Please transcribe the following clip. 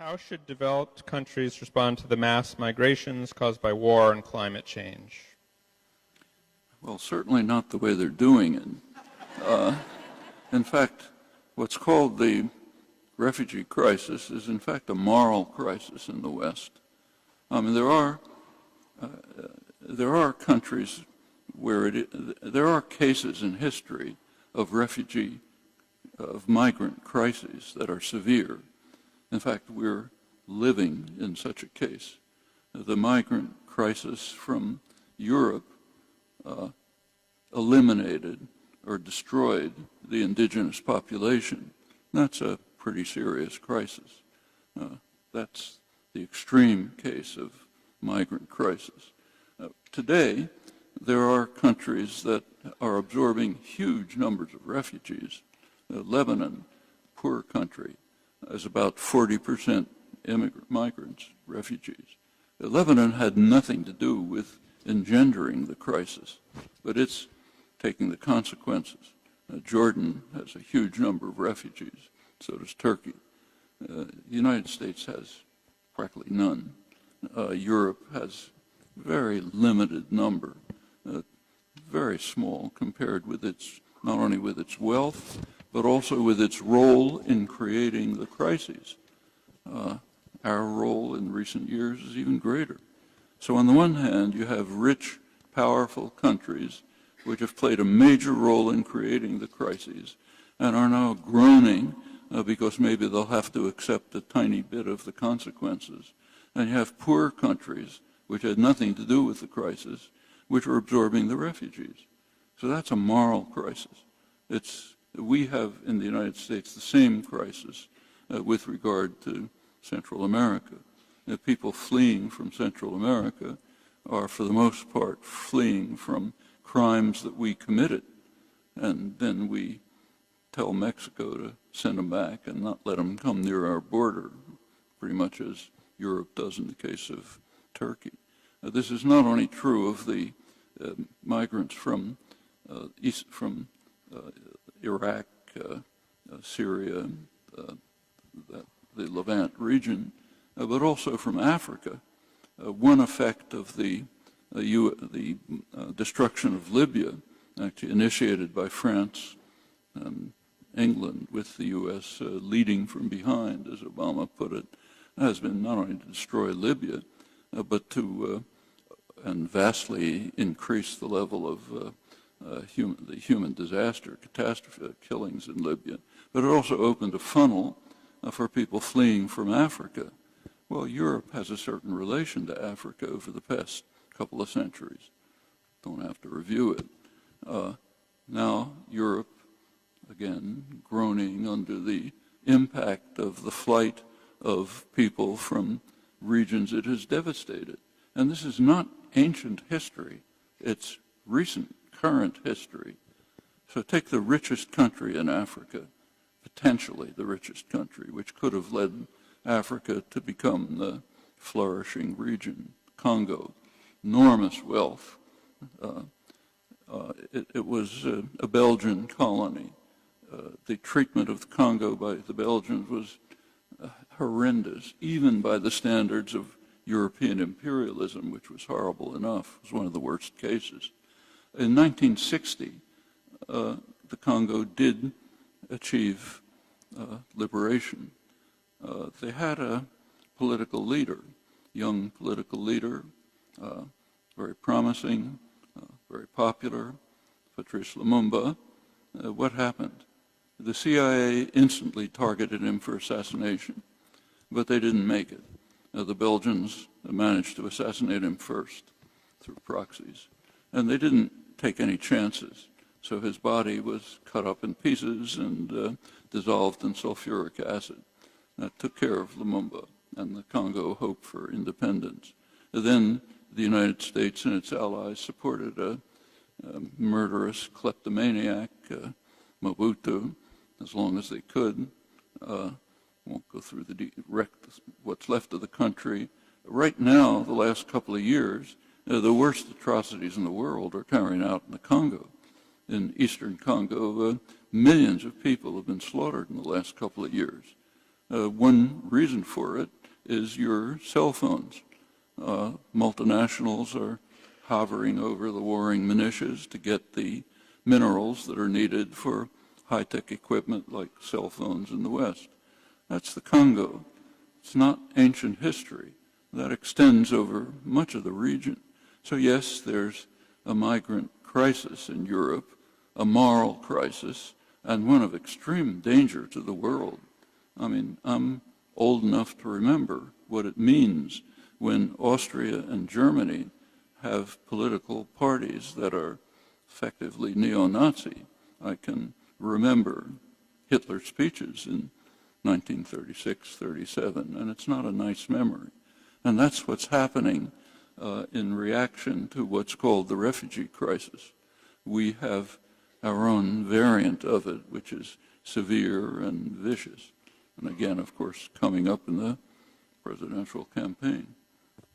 How should developed countries respond to the mass migrations caused by war and climate change? Well, certainly not the way they're doing it. In fact, what's called the refugee crisis is in fact a moral crisis in the West. I mean, there are countries where there are cases in history of migrant crises that are severe. In fact, we're living in such a case. The migrant crisis from Europe eliminated or destroyed the indigenous population. That's a pretty serious crisis. That's the extreme case of migrant crisis. Today, there are countries that are absorbing huge numbers of refugees. Lebanon, poor country, has about 40% migrants, refugees. Lebanon had nothing to do with engendering the crisis, but it's taking the consequences. Jordan has a huge number of refugees, so does Turkey. The United States has practically none. Europe has very limited number, very small compared with not only with its wealth, but also with its role in creating the crises. Our role in recent years is even greater. So on the one hand, you have rich, powerful countries which have played a major role in creating the crises and are now groaning because maybe they'll have to accept a tiny bit of the consequences. And you have poor countries which had nothing to do with the crisis, which are absorbing the refugees. So that's a moral crisis. We have in the United States the same crisis with regard to Central America. People fleeing from Central America are, for the most part, fleeing from crimes that we committed, and then we tell Mexico to send them back and not let them come near our border, pretty much as Europe does in the case of Turkey. This is not only true of the migrants from Iraq, Syria, the Levant region, but also from Africa. One effect of the destruction of Libya, actually initiated by France and England, with the U.S. Leading from behind, as Obama put it, has been not only to destroy Libya, but to and vastly increase the level of the human disaster, catastrophe killings in Libya, but it also opened a funnel for people fleeing from Africa. Well, Europe has a certain relation to Africa over the past couple of centuries. Don't have to review it. Now Europe, again, groaning under the impact of the flight of people from regions it has devastated. And this is not ancient history. It's recent, current history. So take the richest country in Africa, potentially the richest country, which could have led Africa to become the flourishing region, Congo, enormous wealth. It was a Belgian colony. The treatment of the Congo by the Belgians was horrendous, even by the standards of European imperialism, which was horrible enough. It was one of the worst cases. In 1960, the Congo did achieve liberation. They had a political leader, young political leader, very promising, very popular, Patrice Lumumba. What happened? The CIA instantly targeted him for assassination, but they didn't make it. The Belgians managed to assassinate him first through proxies, and they didn't take any chances. So his body was cut up in pieces and dissolved in sulfuric acid. That took care of Lumumba, and the Congo hoped for independence. Then the United States and its allies supported a murderous kleptomaniac, Mobutu, as long as they could. Won't go through what's left of the country. Right now, the last couple of years, the worst atrocities in the world are carried out in the Congo. In eastern Congo, millions of people have been slaughtered in the last couple of years. One reason for it is your cell phones. Multinationals are hovering over the warring militias to get the minerals that are needed for high-tech equipment like cell phones in the West. That's the Congo. It's not ancient history. That extends over much of the region. So yes, there's a migrant crisis in Europe, a moral crisis, and one of extreme danger to the world. I mean, I'm old enough to remember what it means when Austria and Germany have political parties that are effectively neo-Nazi. I can remember Hitler's speeches in 1936, 37, and it's not a nice memory. And that's what's happening in reaction to what's called the refugee crisis. We have our own variant of it, which is severe and vicious. And again, of course, coming up in the presidential campaign.